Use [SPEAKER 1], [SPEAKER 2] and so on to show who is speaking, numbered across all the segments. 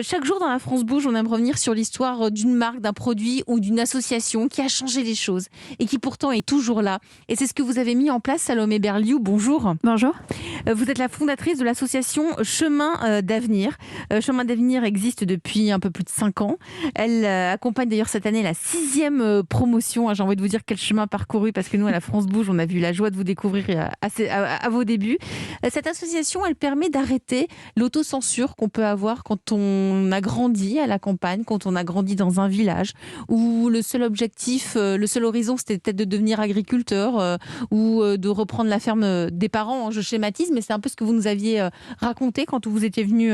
[SPEAKER 1] Chaque jour dans la France Bouge, on aime revenir sur l'histoire d'une marque, d'un produit ou d'une association qui a changé les choses et qui pourtant est toujours là. Et c'est ce que vous avez mis en place, Salomé Berliou. Bonjour.
[SPEAKER 2] Bonjour.
[SPEAKER 1] Vous êtes la fondatrice de l'association Chemin d'Avenir. Chemin d'Avenir existe depuis un peu plus de 5 ans. Elle accompagne d'ailleurs cette année la 6e promotion. J'ai envie de vous dire quel chemin parcouru, parce que nous, à la France Bouge, on a eu la joie de vous découvrir à vos débuts. Cette association, elle permet d'arrêter l'autocensure qu'on peut avoir quand on a grandi à la campagne, quand on a grandi dans un village, où le seul objectif, le seul horizon, c'était peut-être de devenir agriculteur ou de reprendre la ferme des parents. Je schématise, mais c'est un peu ce que vous nous aviez raconté quand vous étiez venu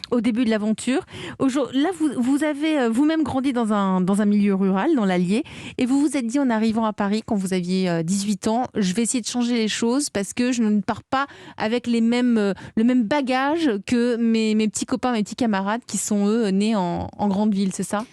[SPEAKER 1] au début de l'aventure. Là, vous avez vous-même grandi dans un milieu rural, dans l'Allier, et vous vous êtes dit en arrivant à Paris, quand vous aviez 18 ans, je vais essayer de changer les choses parce que je ne pars pas avec le même bagage que mes petits copains, mes petits camarades qui sont eux nés en grande ville, c'est ça ?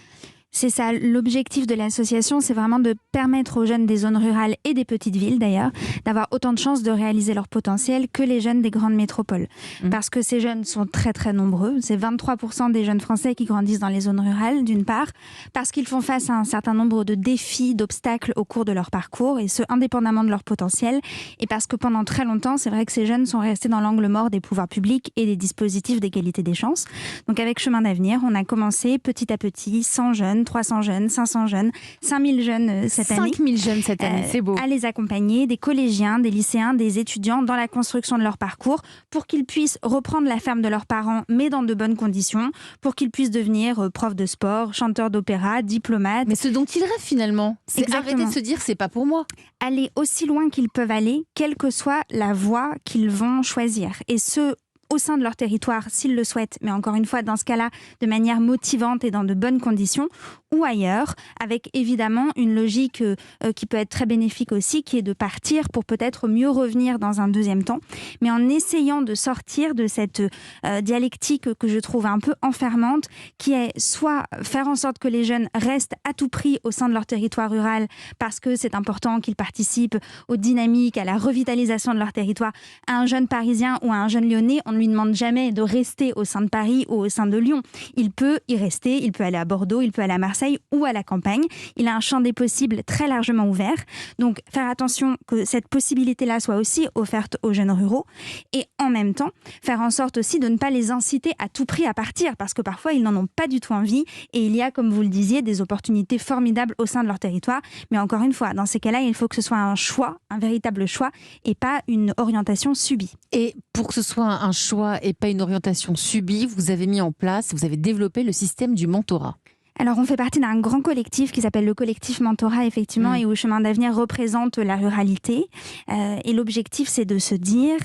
[SPEAKER 2] C'est ça, l'objectif de l'association, c'est vraiment de permettre aux jeunes des zones rurales et des petites villes d'ailleurs, d'avoir autant de chances de réaliser leur potentiel que les jeunes des grandes métropoles. Parce que ces jeunes sont très très nombreux, c'est 23% des jeunes français qui grandissent dans les zones rurales d'une part, parce qu'ils font face à un certain nombre de défis, d'obstacles au cours de leur parcours, et ce indépendamment de leur potentiel, et parce que pendant très longtemps, c'est vrai que ces jeunes sont restés dans l'angle mort des pouvoirs publics et des dispositifs d'égalité des chances. Donc avec Chemin d'Avenir, on a commencé petit à petit, 100 jeunes, 300 jeunes, 500 jeunes, 5000 jeunes cette année.
[SPEAKER 1] 5000 jeunes cette année, c'est beau.
[SPEAKER 2] À les accompagner, des collégiens, des lycéens, des étudiants dans la construction de leur parcours pour qu'ils puissent reprendre la ferme de leurs parents, mais dans de bonnes conditions, pour qu'ils puissent devenir prof de sport, chanteur d'opéra, diplomate.
[SPEAKER 1] Mais ce dont ils rêvent finalement, c'est arrêter de se dire c'est pas pour moi.
[SPEAKER 2] Aller aussi loin qu'ils peuvent aller, quelle que soit la voie qu'ils vont choisir. Et ce, au sein de leur territoire, s'ils le souhaitent, mais encore une fois, dans ce cas-là, de manière motivante et dans de bonnes conditions, ou ailleurs, avec évidemment une logique qui peut être très bénéfique aussi, qui est de partir pour peut-être mieux revenir dans un deuxième temps, mais en essayant de sortir de cette dialectique que je trouve un peu enfermante, qui est soit faire en sorte que les jeunes restent à tout prix au sein de leur territoire rural, parce que c'est important qu'ils participent aux dynamiques, à la revitalisation de leur territoire. À un jeune Parisien ou à un jeune Lyonnais, on ne lui demande jamais de rester au sein de Paris ou au sein de Lyon. Il peut y rester, il peut aller à Bordeaux, il peut aller à Marseille ou à la campagne. Il a un champ des possibles très largement ouvert. Donc, faire attention que cette possibilité-là soit aussi offerte aux jeunes ruraux et en même temps, faire en sorte aussi de ne pas les inciter à tout prix à partir parce que parfois, ils n'en ont pas du tout envie et il y a, comme vous le disiez, des opportunités formidables au sein de leur territoire. Mais encore une fois, dans ces cas-là, il faut que ce soit un choix, un véritable choix et pas une orientation subie.
[SPEAKER 1] Et pour que ce soit un choix et pas une orientation subie, vous avez mis en place, vous avez développé le système du mentorat.
[SPEAKER 2] Alors, on fait partie d'un grand collectif qui s'appelle le collectif Mentorat, effectivement, et où Chemin d'Avenir représente la ruralité. Et l'objectif, c'est de se dire,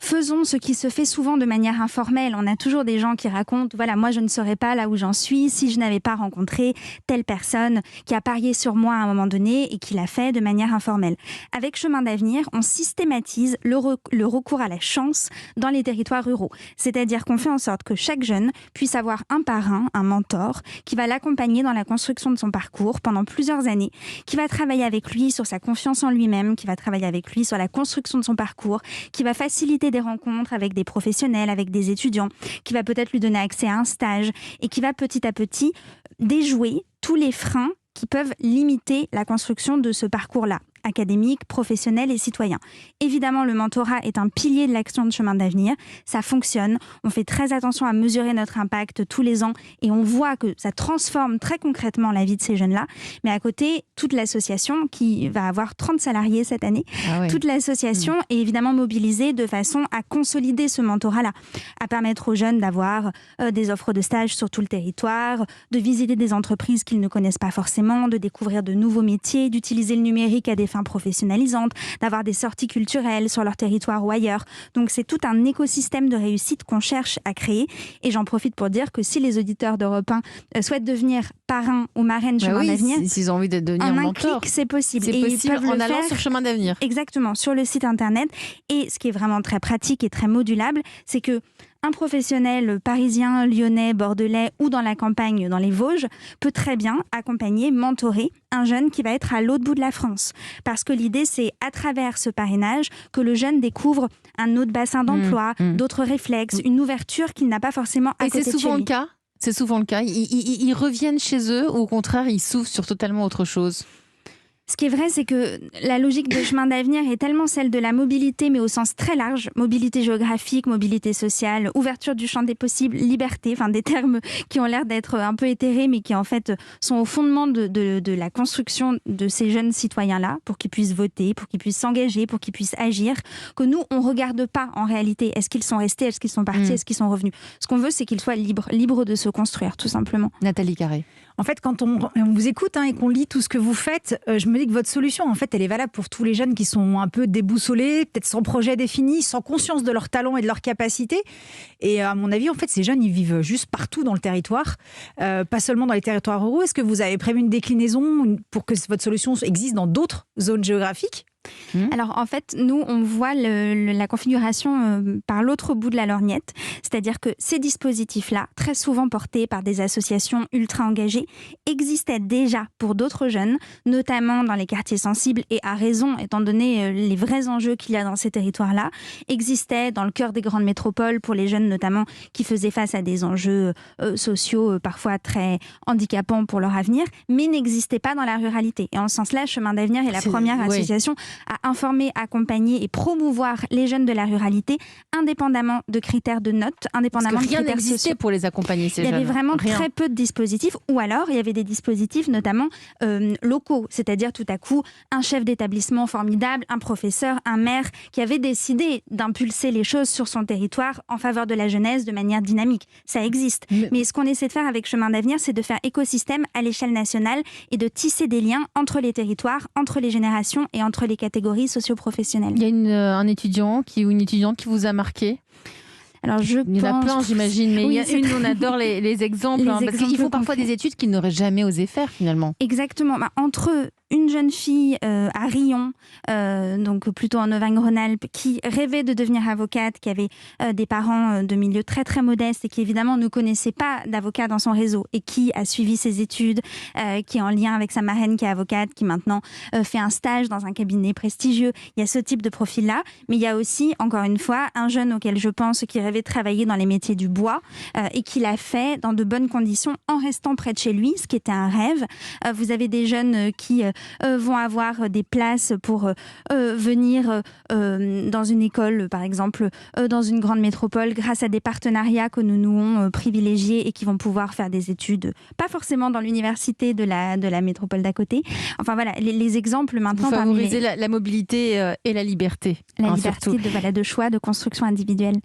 [SPEAKER 2] faisons ce qui se fait souvent de manière informelle. On a toujours des gens qui racontent, voilà, moi, je ne serais pas là où j'en suis si je n'avais pas rencontré telle personne qui a parié sur moi à un moment donné et qui l'a fait de manière informelle. Avec Chemin d'Avenir, on systématise le recours à la chance dans les territoires ruraux. C'est-à-dire qu'on fait en sorte que chaque jeune puisse avoir un parrain, un mentor, qui va l'accompagner dans la construction de son parcours pendant plusieurs années, qui va travailler avec lui sur sa confiance en lui-même, qui va travailler avec lui sur la construction de son parcours, qui va faciliter des rencontres avec des professionnels, avec des étudiants, qui va peut-être lui donner accès à un stage et qui va petit à petit déjouer tous les freins qui peuvent limiter la construction de ce parcours-là, académique, professionnel et citoyen. Évidemment, le mentorat est un pilier de l'action de Chemin d'Avenir. Ça fonctionne. On fait très attention à mesurer notre impact tous les ans et on voit que ça transforme très concrètement la vie de ces jeunes-là. Mais à côté, toute l'association, qui va avoir 30 salariés cette année, toute l'association est évidemment mobilisée de façon à consolider ce mentorat-là, à permettre aux jeunes d'avoir des offres de stage sur tout le territoire, de visiter des entreprises qu'ils ne connaissent pas forcément, de découvrir de nouveaux métiers, d'utiliser le numérique à des fins professionnalisantes, d'avoir des sorties culturelles sur leur territoire ou ailleurs. Donc c'est tout un écosystème de réussite qu'on cherche à créer. Et j'en profite pour dire que si les auditeurs d'Europe 1 souhaitent devenir parrain ou marraine de Chemin d'Avenir,
[SPEAKER 1] s'ils ont envie de devenir
[SPEAKER 2] en un
[SPEAKER 1] mentor,
[SPEAKER 2] clic, c'est possible.
[SPEAKER 1] C'est possible en allant sur Chemin d'Avenir.
[SPEAKER 2] Exactement, sur le site internet. Et ce qui est vraiment très pratique et très modulable, c'est que un professionnel parisien, lyonnais, bordelais ou dans la campagne, dans les Vosges, peut très bien accompagner, mentorer un jeune qui va être à l'autre bout de la France. Parce que l'idée, c'est à travers ce parrainage que le jeune découvre un autre bassin d'emploi, d'autres réflexes, une ouverture qu'il n'a pas forcément à côté de chez lui.
[SPEAKER 1] Et c'est souvent le cas. C'est souvent le cas. Ils reviennent chez eux ou au contraire, ils s'ouvrent sur totalement autre chose?
[SPEAKER 2] Ce qui est vrai, c'est que la logique de chemin d'avenir est tellement celle de la mobilité, mais au sens très large, mobilité géographique, mobilité sociale, ouverture du champ des possibles, liberté, enfin des termes qui ont l'air d'être un peu éthérés, mais qui en fait sont au fondement de la construction de ces jeunes citoyens-là, pour qu'ils puissent voter, pour qu'ils puissent s'engager, pour qu'ils puissent agir, que nous, on ne regarde pas en réalité. Est-ce qu'ils sont restés, est-ce qu'ils sont partis, est-ce qu'ils sont revenus? Ce qu'on veut, c'est qu'ils soient libres de se construire, tout simplement.
[SPEAKER 1] Nathalie Carré.
[SPEAKER 3] En fait, quand on vous écoute et qu'on lit tout ce que vous faites, je me dis que votre solution, en fait, elle est valable pour tous les jeunes qui sont un peu déboussolés, peut-être sans projet défini, sans conscience de leurs talents et de leurs capacités. Et à mon avis, en fait, ces jeunes, ils vivent juste partout dans le territoire, pas seulement dans les territoires ruraux. Est-ce que vous avez prévu une déclinaison pour que votre solution existe dans d'autres zones géographiques ?
[SPEAKER 2] Alors en fait, nous, on voit la configuration par l'autre bout de la lorgnette, c'est-à-dire que ces dispositifs-là, très souvent portés par des associations ultra engagées, existaient déjà pour d'autres jeunes, notamment dans les quartiers sensibles, et à raison, étant donné les vrais enjeux qu'il y a dans ces territoires-là, existaient dans le cœur des grandes métropoles pour les jeunes notamment qui faisaient face à des enjeux sociaux parfois très handicapants pour leur avenir, mais n'existaient pas dans la ruralité. Et en ce sens-là, Chemin d'avenir est la première association à informer, accompagner et promouvoir les jeunes de la ruralité, indépendamment de critères de notes, indépendamment de critères sociaux.
[SPEAKER 1] Rien n'existait pour les accompagner, ces jeunes.
[SPEAKER 2] Il y avait vraiment très peu de dispositifs, ou alors il y avait des dispositifs notamment locaux, c'est-à-dire tout à coup un chef d'établissement formidable, un professeur, un maire qui avait décidé d'impulser les choses sur son territoire en faveur de la jeunesse de manière dynamique. Ça existe. Mais ce qu'on essaie de faire avec Chemin d'avenir, c'est de faire écosystème à l'échelle nationale et de tisser des liens entre les territoires, entre les générations et entre les catégories socio-professionnelles.
[SPEAKER 1] Il y a un étudiant ou une étudiante qui vous a marqué?
[SPEAKER 2] Alors
[SPEAKER 1] il y en a plein, j'imagine, mais
[SPEAKER 2] oui,
[SPEAKER 1] on adore les exemples, parce qu'ils font parfois des études qu'ils n'auraient jamais osé faire finalement.
[SPEAKER 2] Exactement. Entre une jeune fille à Rion, donc plutôt en Auvergne-Rhône-Alpes, qui rêvait de devenir avocate, qui avait des parents de milieu très très modestes et qui évidemment ne connaissait pas d'avocat dans son réseau et qui a suivi ses études, qui est en lien avec sa marraine qui est avocate, qui maintenant fait un stage dans un cabinet prestigieux. Il y a ce type de profil-là, mais il y a aussi, encore une fois, un jeune auquel je pense qui rêvait de travailler dans les métiers du bois et qui l'a fait dans de bonnes conditions en restant près de chez lui, ce qui était un rêve. Vous avez des jeunes qui vont avoir des places pour venir dans une école, par exemple, dans une grande métropole, grâce à des partenariats que nous nouons privilégiés et qui vont pouvoir faire des études, pas forcément dans l'université de la métropole d'à côté. Enfin voilà, les exemples maintenant...
[SPEAKER 1] Vous favorisez la mobilité et la liberté.
[SPEAKER 2] La liberté de choix, de construction individuelle.